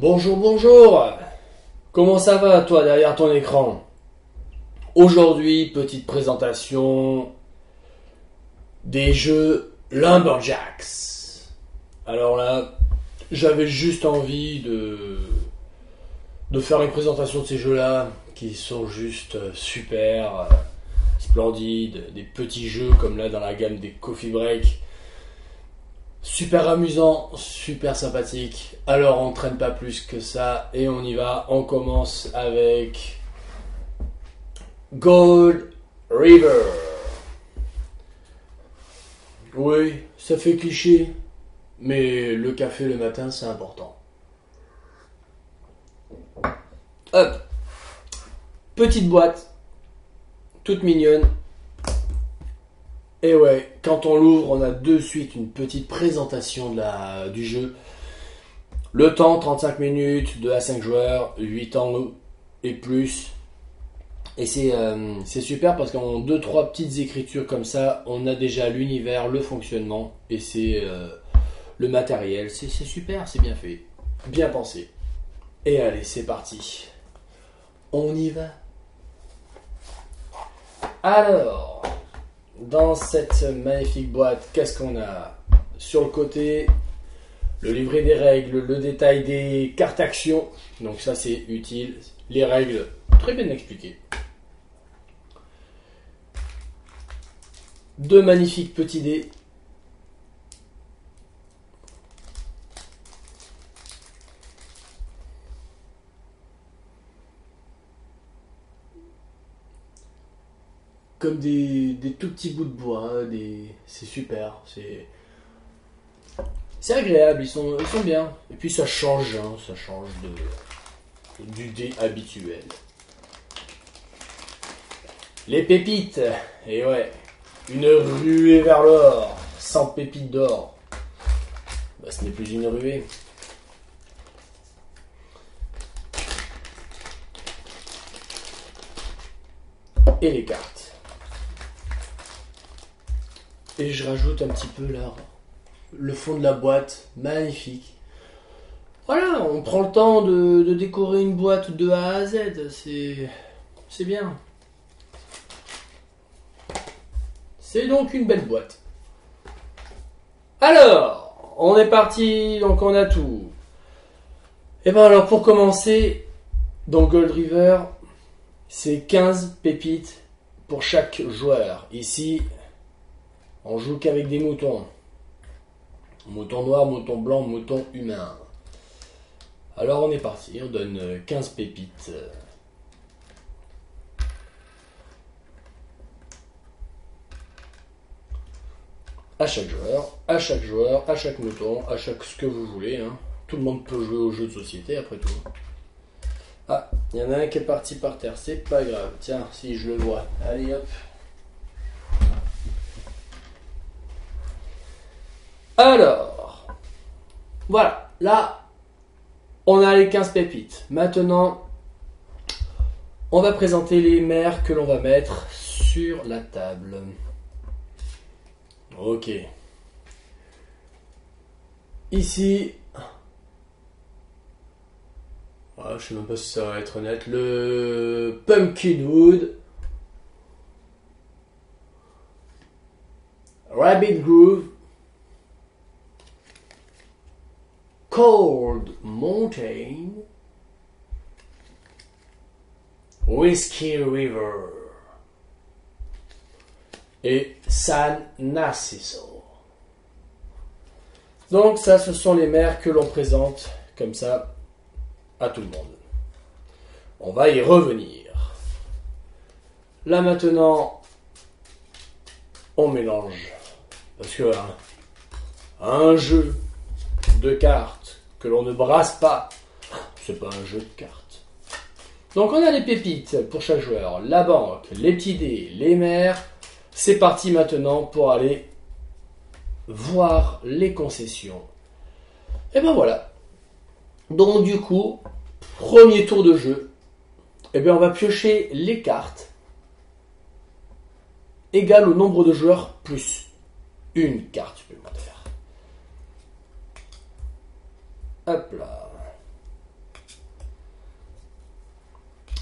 Bonjour, bonjour. Comment ça va toi derrière ton écran? Aujourd'hui, petite présentation des jeux Lumberjacks. Alors là, j'avais juste envie de faire une présentation de ces jeux-là qui sont juste super splendides, des petits jeux comme là dans la gamme des Coffee Break. Super amusant, super sympathique. Alors on traîne pas plus que ça et on y va. On commence avec Gold River. Oui, ça fait cliché, mais le café le matin c'est important. Hop, petite boîte, toute mignonne. Et ouais, quand on l'ouvre, on a de suite une petite présentation du jeu. Le temps, 35 minutes, 2 à 5 joueurs, 8 ans et plus. Et c'est super parce qu'en 2-3 petites écritures comme ça, on a déjà l'univers, le fonctionnement et c'est le matériel. C'est super, c'est bien fait, bien pensé. Et allez, c'est parti. On y va. Alors... dans cette magnifique boîte, qu'est-ce qu'on a? Sur le côté, le livret des règles, le détail des cartes actions. Donc ça c'est utile. Les règles, très bien expliquées. Deux magnifiques petits dés. Comme des tout petits bouts de bois, c'est super, c'est agréable, ils sont bien. Et puis ça change, hein, ça change du dé habituel. Les pépites, et ouais, une ruée vers l'or, 100 pépites d'or. Bah, ce n'est plus une ruée. Et les cartes. Et je rajoute un petit peu là, le fond de la boîte, magnifique. Voilà, on prend le temps de décorer une boîte de A à Z, c'est bien. C'est donc une belle boîte. Alors, on est parti, donc on a tout. Et ben alors pour commencer, dans Gold River, c'est 15 pépites pour chaque joueur. Ici, on joue qu'avec des moutons. Mouton noir, mouton blanc, mouton humain. Alors on est parti, on donne 15 pépites. À chaque joueur, à chaque mouton, à chaque ce que vous voulez. Hein. Tout le monde peut jouer au jeu de société après tout. Ah, il y en a un qui est parti par terre, c'est pas grave. Tiens, si je le vois. Allez hop. Alors, voilà, là, on a les 15 pépites. Maintenant, on va présenter les mers que l'on va mettre sur la table. Ok. Ici, je sais même pas si ça va être honnête, le Pumpkinwood, Rabbit Groove, Cold Mountain, Whiskey River et San Narciso. Donc ça, ce sont les mers que l'on présente comme ça à tout le monde. On va y revenir. Là maintenant, on mélange. Parce que un jeu de cartes que l'on ne brasse pas, c'est pas un jeu de cartes. Donc on a les pépites pour chaque joueur, la banque, les petits dés, les mers. C'est parti maintenant pour aller voir les concessions. Et ben voilà. Donc du coup, premier tour de jeu, et bien on va piocher les cartes égales au nombre de joueurs plus une carte supplémentaire. Hop là.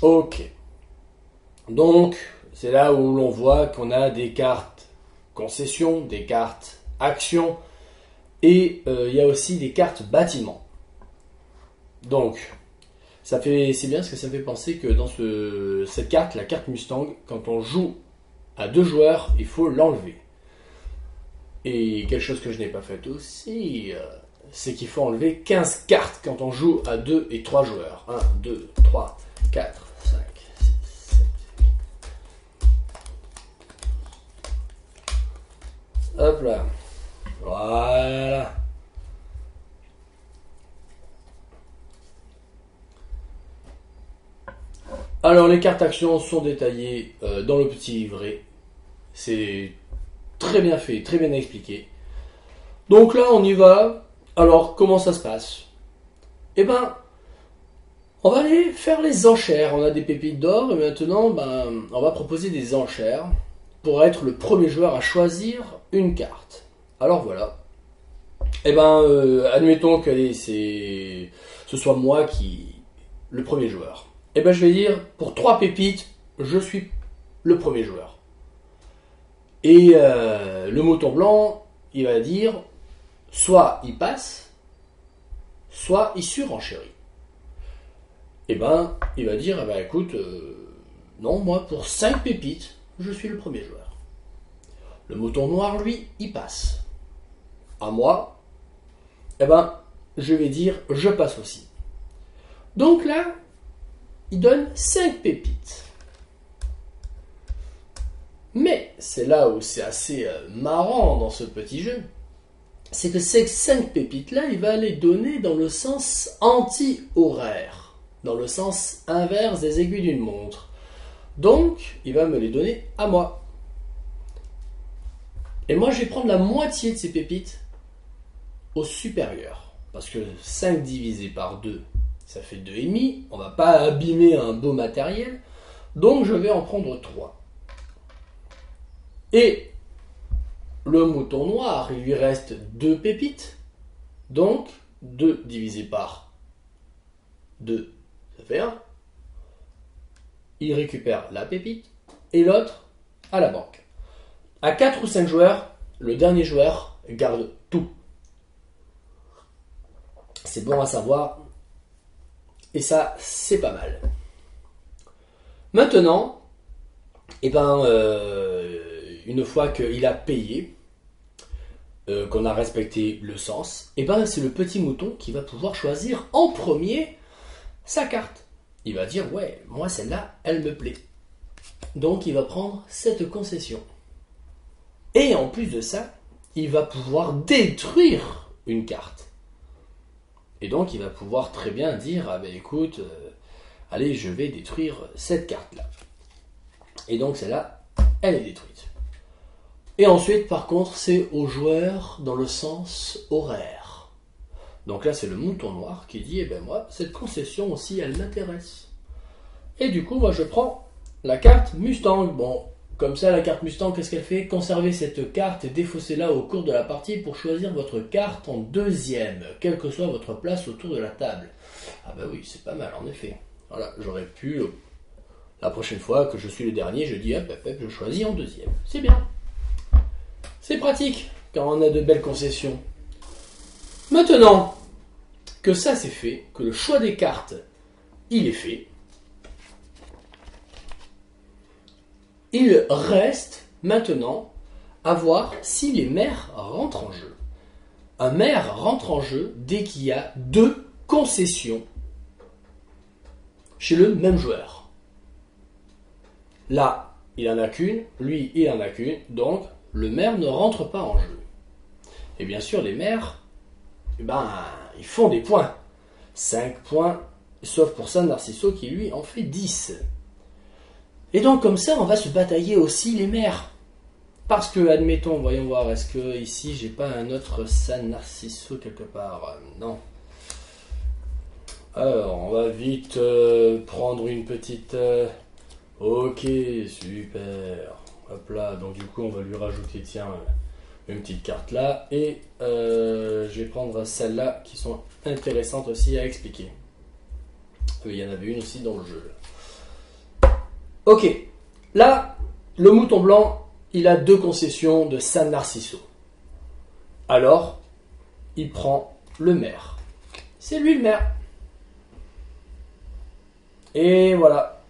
Ok. Donc, c'est là où l'on voit qu'on a des cartes concession, des cartes action, et il y a aussi des cartes bâtiment. Donc, c'est bien parce que ça me fait penser que dans cette carte, la carte Mustang, quand on joue à 2 joueurs, il faut l'enlever. Et quelque chose que je n'ai pas fait aussi, c'est qu'il faut enlever 15 cartes quand on joue à 2 et 3 joueurs. 1, 2, 3, 4, 5, 6, 7, 8. Hop là. Voilà. Alors les cartes actions sont détaillées dans le petit livret. C'est très bien fait, très bien expliqué. Donc là on y va. Alors comment ça se passe? Eh ben, on va aller faire les enchères. On a des pépites d'or et maintenant on va proposer des enchères pour être le premier joueur à choisir une carte. Alors voilà. Eh ben, admettons que ce soit moi le premier joueur. Eh ben je vais dire, pour 3 pépites, je suis le premier joueur. Et le mouton blanc, il va dire, soit il passe, soit il surenchérit. Eh ben, il va dire, écoute, non, moi pour 5 pépites, je suis le premier joueur. Le mouton noir, lui, il passe. À moi, eh ben, je vais dire, je passe aussi. Donc là, il donne 5 pépites. Mais c'est là où c'est assez marrant dans ce petit jeu. C'est que ces 5 pépites-là, il va les donner dans le sens anti-horaire. Dans le sens inverse des aiguilles d'une montre. Donc, il va me les donner à moi. Et moi, je vais prendre la moitié de ces pépites au supérieur. Parce que 5 divisé par 2, ça fait 2,5. On ne va pas abîmer un beau matériel. Donc je vais en prendre 3. Et le mouton noir, il lui reste 2 pépites. Donc 2 divisé par 2, ça fait 1. Il récupère la pépite et l'autre à la banque. À 4 ou 5 joueurs, le dernier joueur garde tout. C'est bon à savoir. Et ça, c'est pas mal. Maintenant, une fois qu'il a payé, qu'on a respecté le sens, c'est le petit mouton qui va pouvoir choisir en premier sa carte. Il va dire, ouais, moi celle-là, elle me plaît. Donc il va prendre cette concession. Et en plus de ça, il va pouvoir détruire une carte. Et donc il va pouvoir très bien dire, écoute, allez, je vais détruire cette carte-là. Et donc celle-là, elle est détruite. Et ensuite, par contre, c'est aux joueurs dans le sens horaire. Donc là, c'est le mouton noir qui dit, moi, cette concession aussi, elle m'intéresse. Et du coup, moi, je prends la carte Mustang. Bon, comme ça, la carte Mustang, qu'est-ce qu'elle fait? Conservez cette carte et défaussez-la au cours de la partie pour choisir votre carte en deuxième, quelle que soit votre place autour de la table. Ah bah oui, c'est pas mal, en effet. Voilà, j'aurais pu, la prochaine fois que je suis le dernier, je dis, je choisis en deuxième. C'est bien. C'est pratique quand on a de belles concessions. Maintenant que ça c'est fait, que le choix des cartes, il est fait, il reste maintenant à voir si les maires rentrent en jeu. Un maire rentre en jeu dès qu'il y a 2 concessions chez le même joueur. Là, il n'en a qu'une, lui, il n'en a qu'une, donc le maire ne rentre pas en jeu. Et bien sûr, les maires, ils font des points. 5 points, sauf pour San Narciso qui lui en fait 10. Et donc comme ça, on va se batailler aussi les maires. Parce que, admettons, voyons voir, est-ce que ici j'ai pas un autre San Narciso quelque part? Non. Alors, on va vite prendre une petite... Ok, super. Hop là, donc du coup on va lui rajouter, tiens, une petite carte là. Et je vais prendre celles-là qui sont intéressantes aussi à expliquer. Il y en avait une aussi dans le jeu. Ok, là, le mouton blanc, il a 2 concessions de San Narciso. Alors, il prend le maire. C'est lui le maire. Et voilà.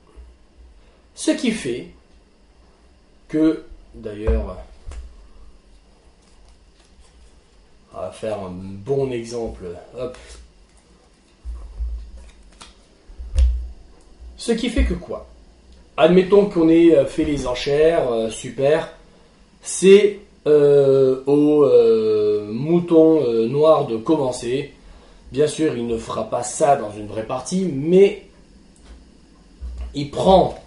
Ce qui fait que, d'ailleurs, on va faire un bon exemple. Hop. Ce qui fait que quoi? Admettons qu'on ait fait les enchères, super. C'est au mouton noir de commencer. Bien sûr, il ne fera pas ça dans une vraie partie, mais il prend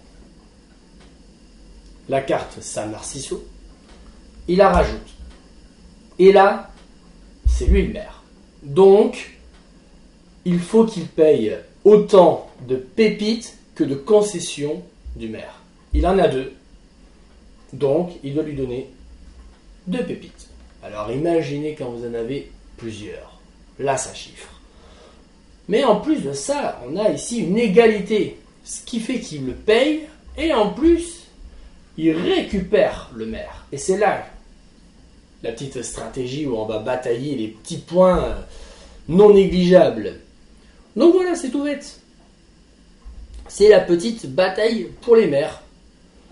la carte San Narciso, il la rajoute. Et là, c'est lui le maire. Donc, il faut qu'il paye autant de pépites que de concessions du maire. Il en a 2. Donc, il doit lui donner 2 pépites. Alors, imaginez quand vous en avez plusieurs. Là, ça chiffre. Mais en plus de ça, on a ici une égalité. Ce qui fait qu'il le paye. Et en plus, il récupère le maire. Et c'est là la petite stratégie où on va batailler les petits points non négligeables. Donc voilà, c'est tout bête. C'est la petite bataille pour les maires.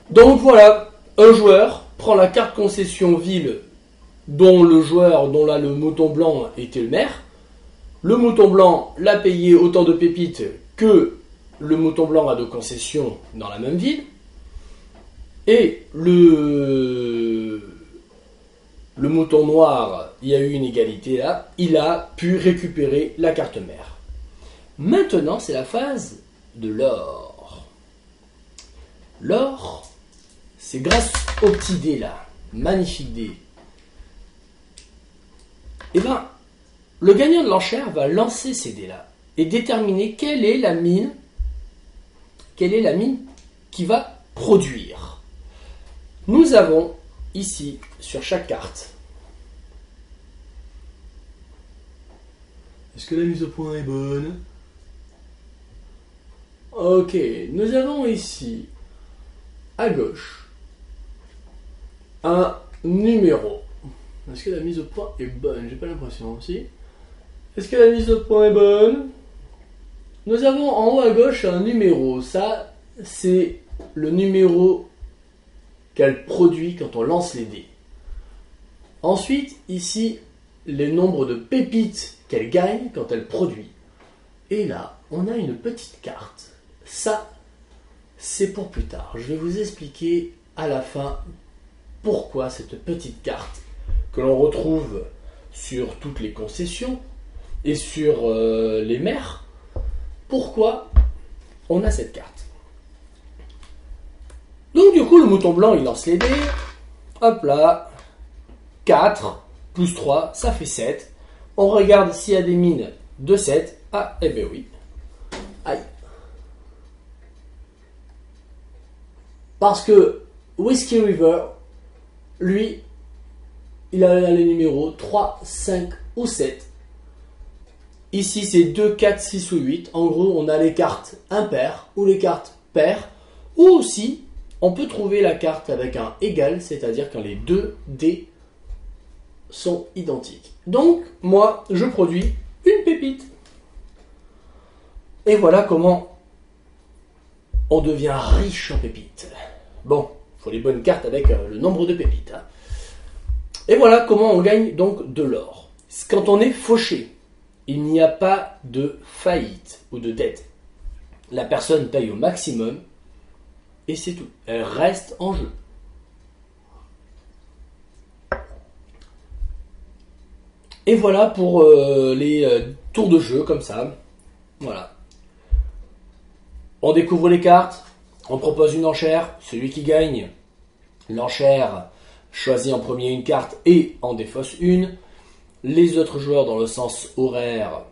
Donc voilà, un joueur prend la carte concession ville dont là le mouton blanc était le maire. Le mouton blanc l'a payé autant de pépites que le mouton blanc a de concessions dans la même ville. Et le mouton noir, il y a eu une égalité là, il a pu récupérer la carte mère. Maintenant, c'est la phase de l'or. L'or, c'est grâce au petit dé là, magnifique dé. Et bien, le gagnant de l'enchère va lancer ces dés là et déterminer quelle est la mine qui va produire. Nous avons ici, sur chaque carte, est-ce que la mise au point est bonne? Ok, nous avons ici, à gauche, un numéro. Est-ce que la mise au point est bonne? J'ai pas l'impression aussi. Est-ce que la mise au point est bonne? Nous avons en haut à gauche un numéro. Ça, c'est le numéro qu'elle produit quand on lance les dés. Ensuite, ici, les nombres de pépites qu'elle gagne quand elle produit. Et là, on a une petite carte. Ça, c'est pour plus tard. Je vais vous expliquer à la fin pourquoi cette petite carte que l'on retrouve sur toutes les concessions et sur les maires, pourquoi on a cette carte. Donc du coup, le mouton blanc, il lance les dés. Hop là. 4 plus 3, ça fait 7. On regarde s'il y a des mines de 7. Ah, eh bien oui. Aïe. Parce que Whiskey River, lui, il a les numéros 3, 5 ou 7. Ici, c'est 2, 4, 6 ou 8. En gros, on a les cartes impaires ou les cartes paires. Ou aussi, on peut trouver la carte avec un égal, c'est-à-dire quand les 2 dés sont identiques. Donc, moi, je produis une pépite. Et voilà comment on devient riche en pépites. Bon, il faut les bonnes cartes avec le nombre de pépites. Hein. Et voilà comment on gagne donc de l'or. Quand on est fauché, il n'y a pas de faillite ou de dette. La personne paye au maximum et c'est tout. Elle reste en jeu. Et voilà pour les tours de jeu comme ça. Voilà. On découvre les cartes, on propose une enchère. Celui qui gagne l'enchère choisit en premier une carte et en défausse une. Les autres joueurs dans le sens horaire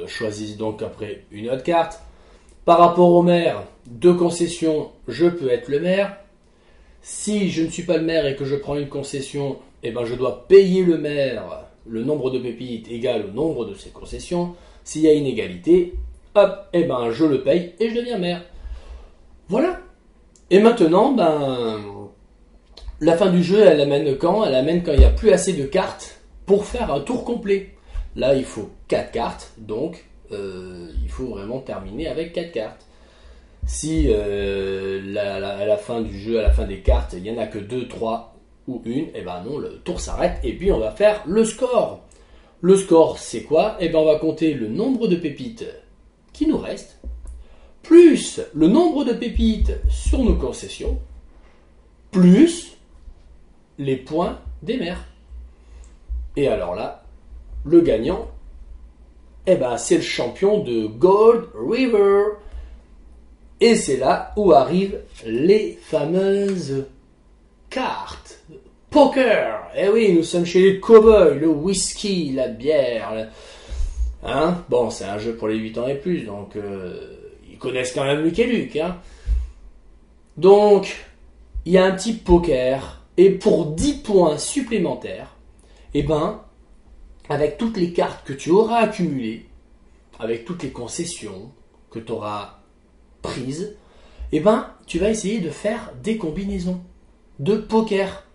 choisissent donc après une autre carte. Par rapport au maire, 2 concessions, je peux être le maire. Si je ne suis pas le maire et que je prends une concession, eh ben je dois payer le maire le nombre de pépites égal au nombre de ses concessions. S'il y a inégalité, hop, eh ben je le paye et je deviens maire. Voilà. Et maintenant, la fin du jeu, elle amène quand? Elle amène quand il n'y a plus assez de cartes pour faire un tour complet. Là, il faut 4 cartes, donc il faut vraiment terminer avec 4 cartes. Si à la fin du jeu, à la fin des cartes, il n'y en a que 2, 3 ou une, et ben non, le tour s'arrête et puis on va faire le score. Le score, c'est quoi? Et ben on va compter le nombre de pépites qui nous reste, plus le nombre de pépites sur nos concessions, plus les points des maires. Et alors là, le gagnant, eh ben, c'est le champion de Gold River. Et c'est là où arrivent les fameuses cartes. Poker. Eh oui, nous sommes chez les cowboys, le whisky, la bière. Hein? Bon, c'est un jeu pour les 8 ans et plus, donc ils connaissent quand même Luc et Luc. Hein? Donc, il y a un petit poker. Et pour 10 points supplémentaires, eh ben, avec toutes les cartes que tu auras accumulées, avec toutes les concessions que tu auras prises, eh ben, tu vas essayer de faire des combinaisons de poker.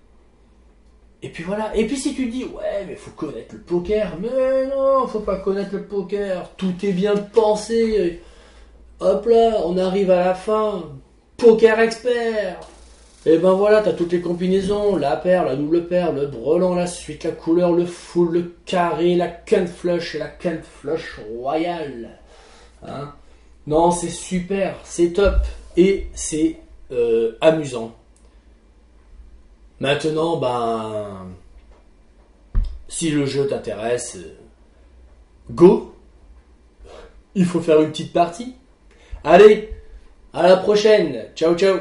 Et puis voilà. Et puis si tu dis, ouais, mais faut connaître le poker. Mais non, faut pas connaître le poker. Tout est bien pensé. Hop là, on arrive à la fin. Poker expert. Et ben voilà, t'as toutes les combinaisons, la paire, la double paire, le brelan, la suite, la couleur, le full, le carré, la quinte flush et la quinte flush royale. Hein? Non, c'est super, c'est top et c'est amusant. Maintenant, si le jeu t'intéresse, go. Il faut faire une petite partie. Allez, à la prochaine. Ciao, ciao.